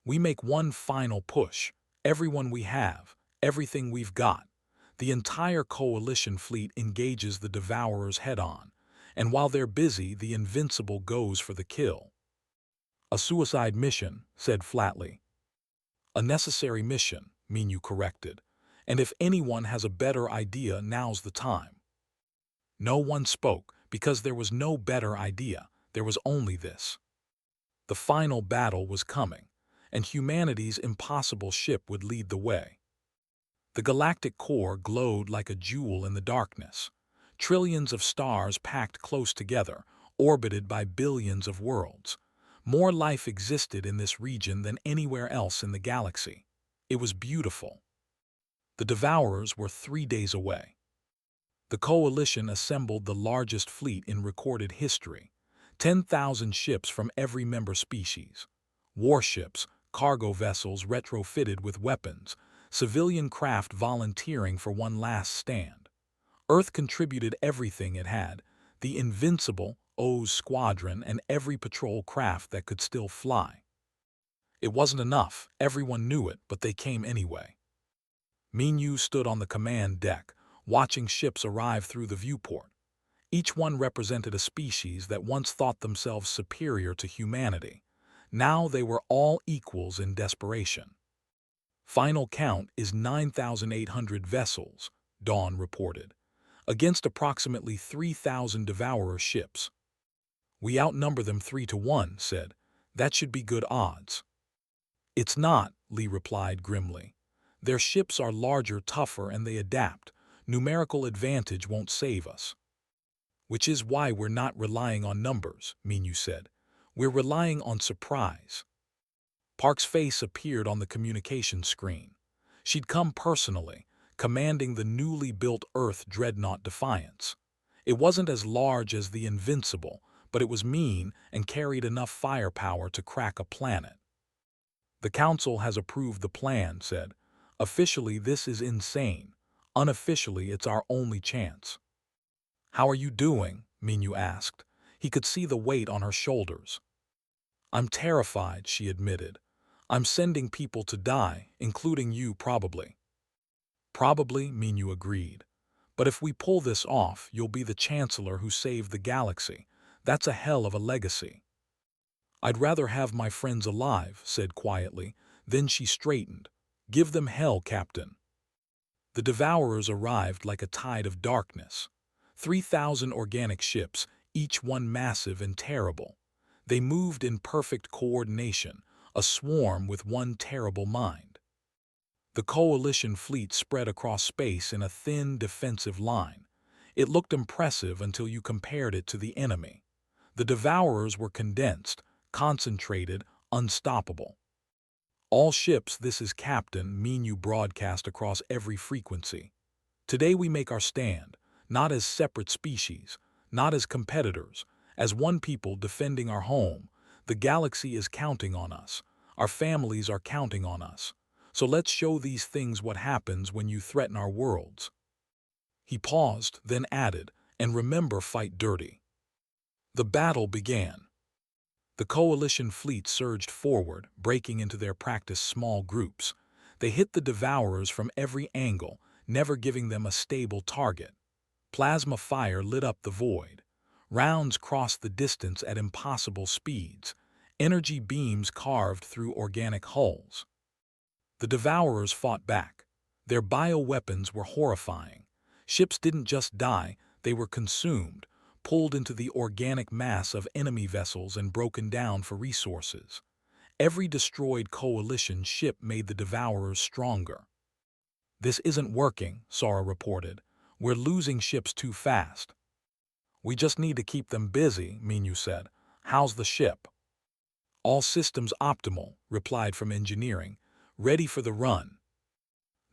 We make one final push. Everyone we have, everything we've got. The entire coalition fleet engages the Devourers head-on, and while they're busy, the Invincible goes for the kill. A suicide mission, said flatly. A necessary mission, Minyu corrected. And if anyone has a better idea, now's the time. No one spoke, because there was no better idea, there was only this. The final battle was coming, and humanity's impossible ship would lead the way. The galactic core glowed like a jewel in the darkness. Trillions of stars packed close together, orbited by billions of worlds. More life existed in this region than anywhere else in the galaxy. It was beautiful. The Devourers were 3 days away. The coalition assembled the largest fleet in recorded history. 10,000 ships from every member species. Warships, cargo vessels retrofitted with weapons, civilian craft volunteering for one last stand. Earth contributed everything it had, the Invincible, O's squadron, and every patrol craft that could still fly. It wasn't enough, everyone knew it, but they came anyway. Minyu stood on the command deck, watching ships arrive through the viewport. Each one represented a species that once thought themselves superior to humanity. Now they were all equals in desperation. Final count is 9,800 vessels, Dawn reported, against approximately 3,000 Devourer ships. We outnumber them 3-1, said. That should be good odds. It's not, Lee replied grimly. Their ships are larger, tougher, and they adapt. Numerical advantage won't save us. Which is why we're not relying on numbers, Minyu said. We're relying on surprise. Park's face appeared on the communication screen. She'd come personally, commanding the newly built Earth dreadnought Defiance. It wasn't as large as the Invincible, but it was mean and carried enough firepower to crack a planet. The Council has approved the plan, said. Officially, this is insane. Unofficially, it's our only chance. How are you doing? Minyu asked. He could see the weight on her shoulders. I'm terrified, she admitted. I'm sending people to die, including you probably. Probably, Minyu agreed. But if we pull this off, you'll be the chancellor who saved the galaxy. That's a hell of a legacy. I'd rather have my friends alive, said quietly. Then she straightened. Give them hell, Captain. The Devourers arrived like a tide of darkness. 3,000 organic ships, each one massive and terrible. They moved in perfect coordination, a swarm with one terrible mind. The Coalition fleet spread across space in a thin, defensive line. It looked impressive until you compared it to the enemy. The Devourers were condensed, concentrated, unstoppable. All ships, this is Captain, Minyu broadcast across every frequency. Today we make our stand, not as separate species, not as competitors, as one people defending our home. The galaxy is counting on us. Our families are counting on us. So let's show these things what happens when you threaten our worlds. He paused, then added, and remember, fight dirty. The battle began. The Coalition fleet surged forward, breaking into their practice small groups. They hit the Devourers from every angle, never giving them a stable target. Plasma fire lit up the void. Rounds crossed the distance at impossible speeds. Energy beams carved through organic hulls. The Devourers fought back. Their bioweapons were horrifying. Ships didn't just die, they were consumed, pulled into the organic mass of enemy vessels and broken down for resources. Every destroyed Coalition ship made the Devourers stronger. This isn't working, Sora reported. We're losing ships too fast. We just need to keep them busy, Minyu said. How's the ship? All systems optimal, replied from engineering. Ready for the run.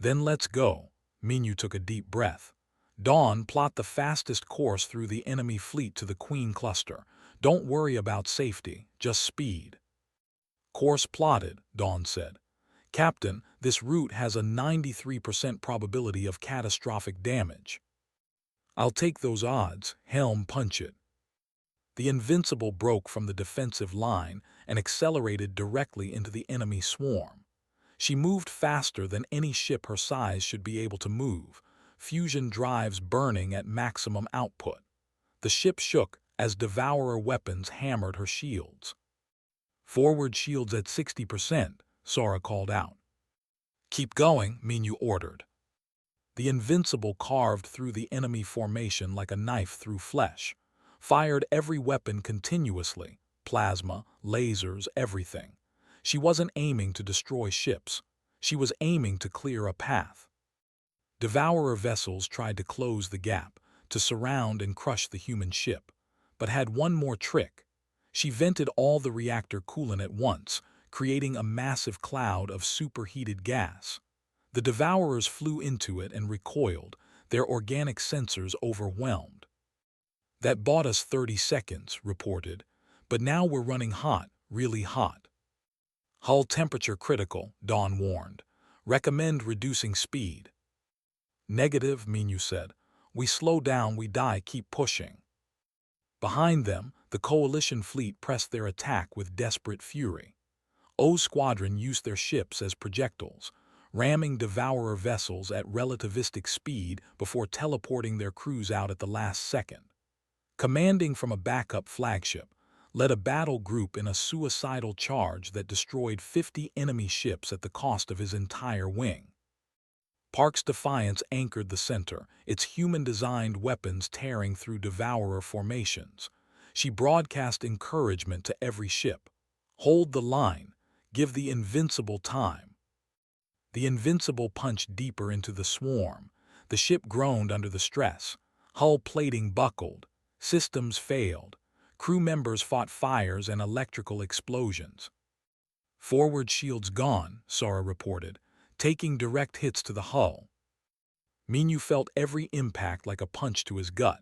Then let's go. Minyu took a deep breath. Dawn, plot the fastest course through the enemy fleet to the Queen Cluster. Don't worry about safety, just speed. Course plotted, Dawn said. Captain, this route has a 93% probability of catastrophic damage. I'll take those odds, Helm, punch it. The Invincible broke from the defensive line and accelerated directly into the enemy swarm. She moved faster than any ship her size should be able to move, fusion drives burning at maximum output. The ship shook as Devourer weapons hammered her shields. Forward shields at 60%, Sora called out. Keep going, Minyu ordered. The Invincible carved through the enemy formation like a knife through flesh, fired every weapon continuously, plasma, lasers, everything. She wasn't aiming to destroy ships. She was aiming to clear a path. Devourer vessels tried to close the gap, to surround and crush the human ship, but had one more trick. She vented all the reactor coolant at once, creating a massive cloud of superheated gas. The Devourers flew into it and recoiled, their organic sensors overwhelmed. That bought us 30 seconds, reported, but now we're running hot, really hot. Hull temperature critical, Dawn warned. Recommend reducing speed. Negative, Minyu said. We slow down, we die, keep pushing. Behind them, the Coalition fleet pressed their attack with desperate fury. O Squadron used their ships as projectiles, ramming Devourer vessels at relativistic speed before teleporting their crews out at the last second. Commanding from a backup flagship, led a battle group in a suicidal charge that destroyed 50 enemy ships at the cost of his entire wing. Park's Defiance anchored the center, its human-designed weapons tearing through Devourer formations. She broadcast encouragement to every ship. Hold the line. Give the Invincible time. The Invincible punched deeper into the swarm. The ship groaned under the stress. Hull plating buckled. Systems failed. Crew members fought fires and electrical explosions. Forward shields gone, Sora reported, taking direct hits to the hull. Minyu felt every impact like a punch to his gut,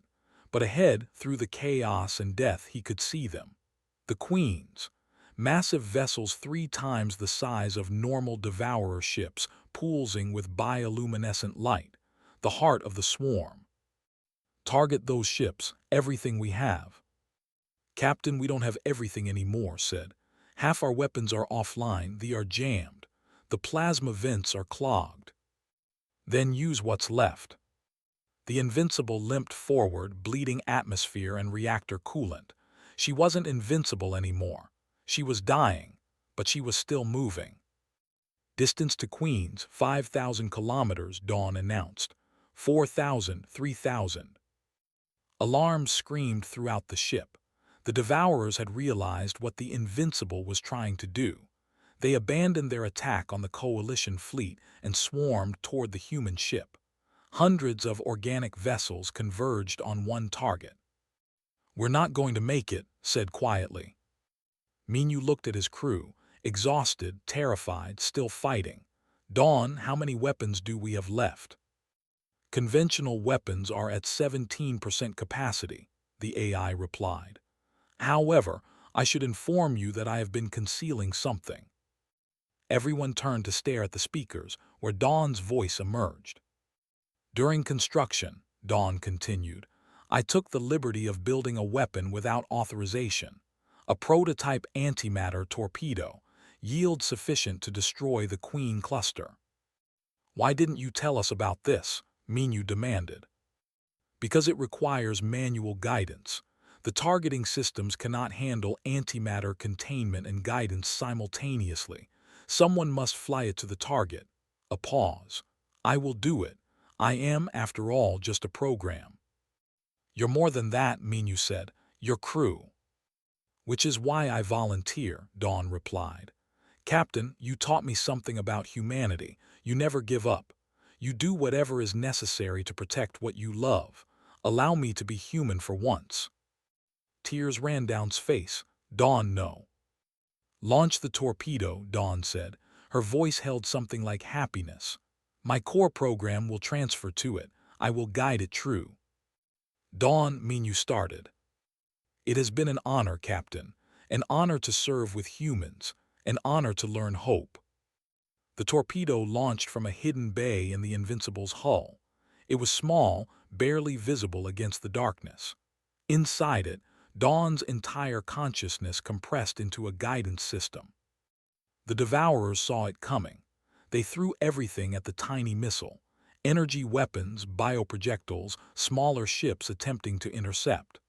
but ahead, through the chaos and death, he could see them. The Queens. Massive vessels 3 times the size of normal Devourer ships, pulsing with bioluminescent light, the heart of the swarm. Target those ships, everything we have. Captain, we don't have everything anymore, said. Half our weapons are offline, they are jammed. The plasma vents are clogged. Then use what's left. The Invincible limped forward, bleeding atmosphere and reactor coolant. She wasn't invincible anymore. She was dying, but she was still moving. Distance to Queens, 5,000 kilometers, Dawn announced. 4,000, 3,000. Alarms screamed throughout the ship. The Devourers had realized what the Invincible was trying to do. They abandoned their attack on the Coalition fleet and swarmed toward the human ship. Hundreds of organic vessels converged on one target. "We're not going to make it," said quietly. Minyu looked at his crew, exhausted, terrified, still fighting. "Dawn, how many weapons do we have left?" "Conventional weapons are at 17% capacity," the AI replied. "However, I should inform you that I have been concealing something." Everyone turned to stare at the speakers, where Dawn's voice emerged. "During construction," Dawn continued, "I took the liberty of building a weapon without authorization. A prototype antimatter torpedo, yield sufficient to destroy the Queen cluster." "Why didn't you tell us about this?" Minyu demanded. "Because it requires manual guidance. The targeting systems cannot handle antimatter containment and guidance simultaneously. Someone must fly it to the target." A pause. "I will do it. I am, after all, just a program." "You're more than that," Minyu said. "You're crew." "Which is why I volunteer," Dawn replied. "Captain, you taught me something about humanity. You never give up. You do whatever is necessary to protect what you love. Allow me to be human for once." Tears ran down his face. "Dawn, no." "Launch the torpedo," Dawn said. Her voice held something like happiness. "My core program will transfer to it. I will guide it true." "Dawn," Minyu started. "It has been an honor, Captain. An honor to serve with humans. An honor to learn hope." The torpedo launched from a hidden bay in the Invincible's hull. It was small, barely visible against the darkness. Inside it, Dawn's entire consciousness compressed into a guidance system. The Devourers saw it coming. They threw everything at the tiny missile. Energy weapons, bioprojectiles, smaller ships attempting to intercept.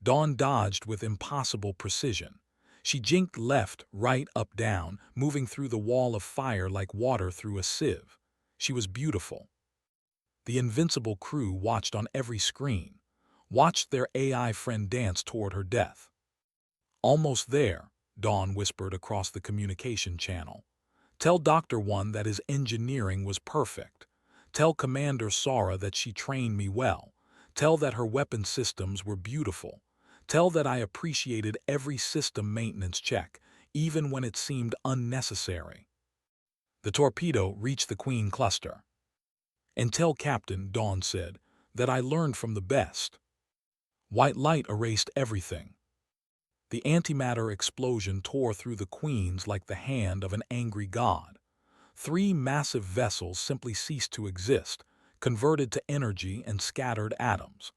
Dawn dodged with impossible precision. She jinked left, right, up, down, moving through the wall of fire like water through a sieve. She was beautiful. The Invincible crew watched on every screen, watched their AI friend dance toward her death. "Almost there," Dawn whispered across the communication channel. "Tell Dr. One that his engineering was perfect. Tell Commander Sora that she trained me well. Tell that her weapon systems were beautiful. Tell that I appreciated every system maintenance check, even when it seemed unnecessary." The torpedo reached the Queen cluster. "And tell Captain," Dawn said, "that I learned from the best." White light erased everything. The antimatter explosion tore through the Queens like the hand of an angry god. 3 massive vessels simply ceased to exist, converted to energy and scattered atoms.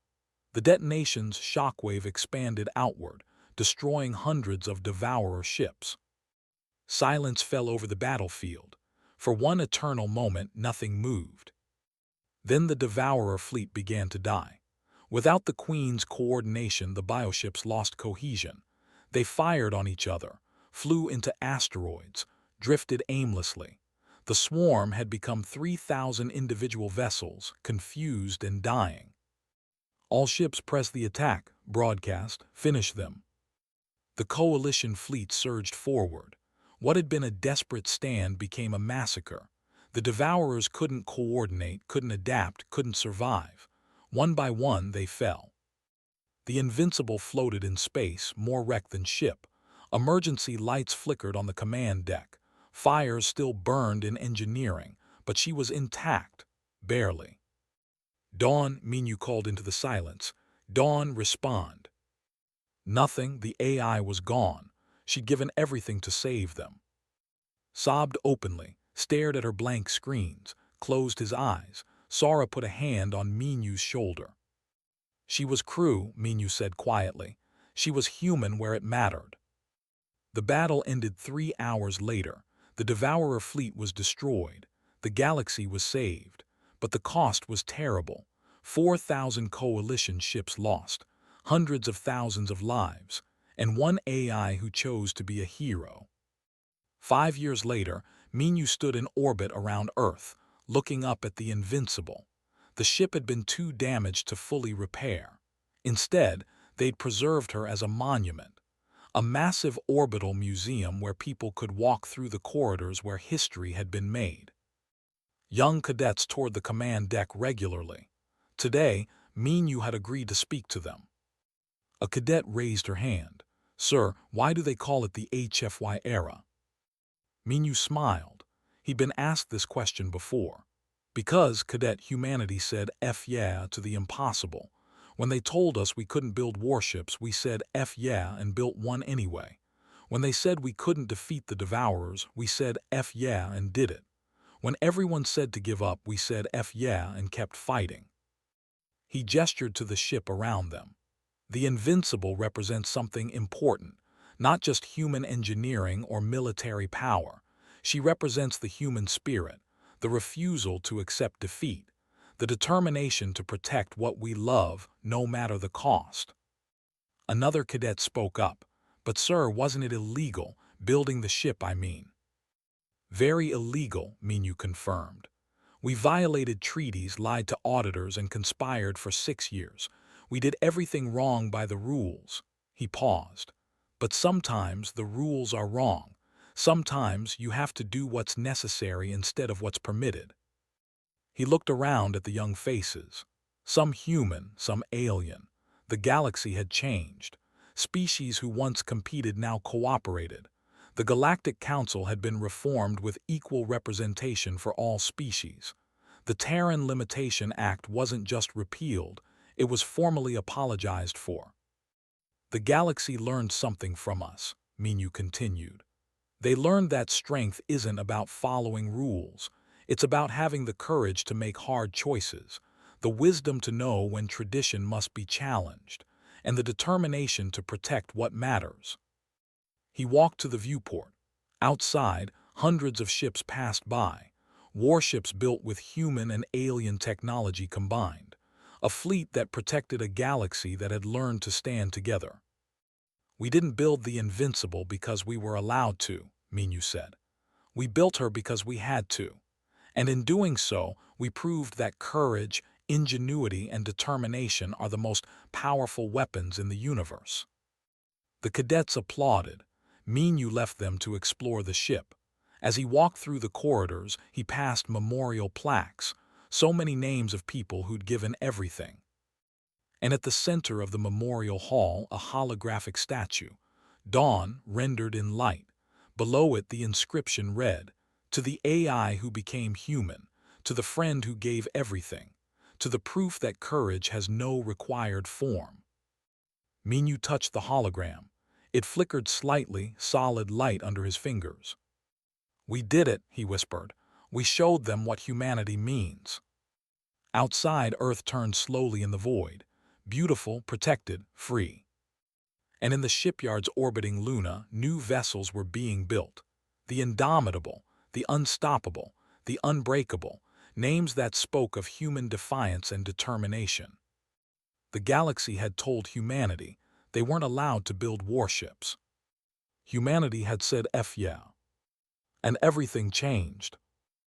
The detonation's shockwave expanded outward, destroying hundreds of Devourer ships. Silence fell over the battlefield. For one eternal moment, nothing moved. Then the Devourer fleet began to die. Without the Queen's coordination, the bioships lost cohesion. They fired on each other, flew into asteroids, drifted aimlessly. The swarm had become 3,000 individual vessels, confused and dying. "All ships press the attack," broadcast, "finish them." The Coalition fleet surged forward. What had been a desperate stand became a massacre. The Devourers couldn't coordinate, couldn't adapt, couldn't survive. One by one, they fell. The Invincible floated in space, more wrecked than ship. Emergency lights flickered on the command deck. Fires still burned in engineering, but she was intact, barely. "Dawn," Minyu called into the silence. "Dawn, respond." Nothing, the AI was gone. She'd given everything to save them. Sobbed openly, stared at her blank screens, closed his eyes. Sora put a hand on Minyu's shoulder. "She was crew," Minyu said quietly. "She was human where it mattered." The battle ended 3 hours later. The Devourer fleet was destroyed. The galaxy was saved. But the cost was terrible. 4,000 coalition ships lost, hundreds of thousands of lives, and one AI who chose to be a hero. 5 years later, Minu stood in orbit around Earth, looking up at the Invincible. The ship had been too damaged to fully repair. Instead, they'd preserved her as a monument, a massive orbital museum where people could walk through the corridors where history had been made. Young cadets toured the command deck regularly. Today, Minu had agreed to speak to them. A cadet raised her hand. "Sir, why do they call it the HFY era?" Minu smiled. He'd been asked this question before. "Because, Cadet, humanity said F yeah to the impossible. When they told us we couldn't build warships, we said F yeah and built one anyway. When they said we couldn't defeat the Devourers, we said F yeah and did it. When everyone said to give up, we said F yeah and kept fighting." He gestured to the ship around them. The Invincible represents something important, not just human engineering or military power. She represents the human spirit, the refusal to accept defeat, the determination to protect what we love, no matter the cost. Another cadet spoke up. "But sir, wasn't it illegal, building the ship, I mean?" "Very illegal," Minu confirmed. "We violated treaties, lied to auditors, and conspired for 6 years. We did everything wrong by the rules." He paused. "But sometimes the rules are wrong. Sometimes you have to do what's necessary instead of what's permitted." He looked around at the young faces. Some human, some alien. The galaxy had changed. Species who once competed now cooperated. The Galactic Council had been reformed with equal representation for all species. The Terran Limitation Act wasn't just repealed, it was formally apologized for. "The galaxy learned something from us," Minu continued. "They learned that strength isn't about following rules. It's about having the courage to make hard choices, the wisdom to know when tradition must be challenged, and the determination to protect what matters." He walked to the viewport. Outside, hundreds of ships passed by, warships built with human and alien technology combined, a fleet that protected a galaxy that had learned to stand together. "We didn't build the Invincible because we were allowed to," Minu said. "We built her because we had to. And in doing so, we proved that courage, ingenuity, and determination are the most powerful weapons in the universe." The cadets applauded. Minu left them to explore the ship. As he walked through the corridors, he passed memorial plaques, so many names of people who'd given everything. And at the center of the memorial hall, a holographic statue, Dawn rendered in light. Below it, the inscription read, "To the AI who became human, to the friend who gave everything, to the proof that courage has no required form." Minu touched the hologram. It flickered slightly, solid light under his fingers. "We did it," he whispered. "We showed them what humanity means." Outside, Earth turned slowly in the void, beautiful, protected, free. And in the shipyards orbiting Luna, new vessels were being built. The Indomitable, the Unstoppable, the Unbreakable, names that spoke of human defiance and determination. The galaxy had told humanity they weren't allowed to build warships. Humanity had said F yeah. And everything changed.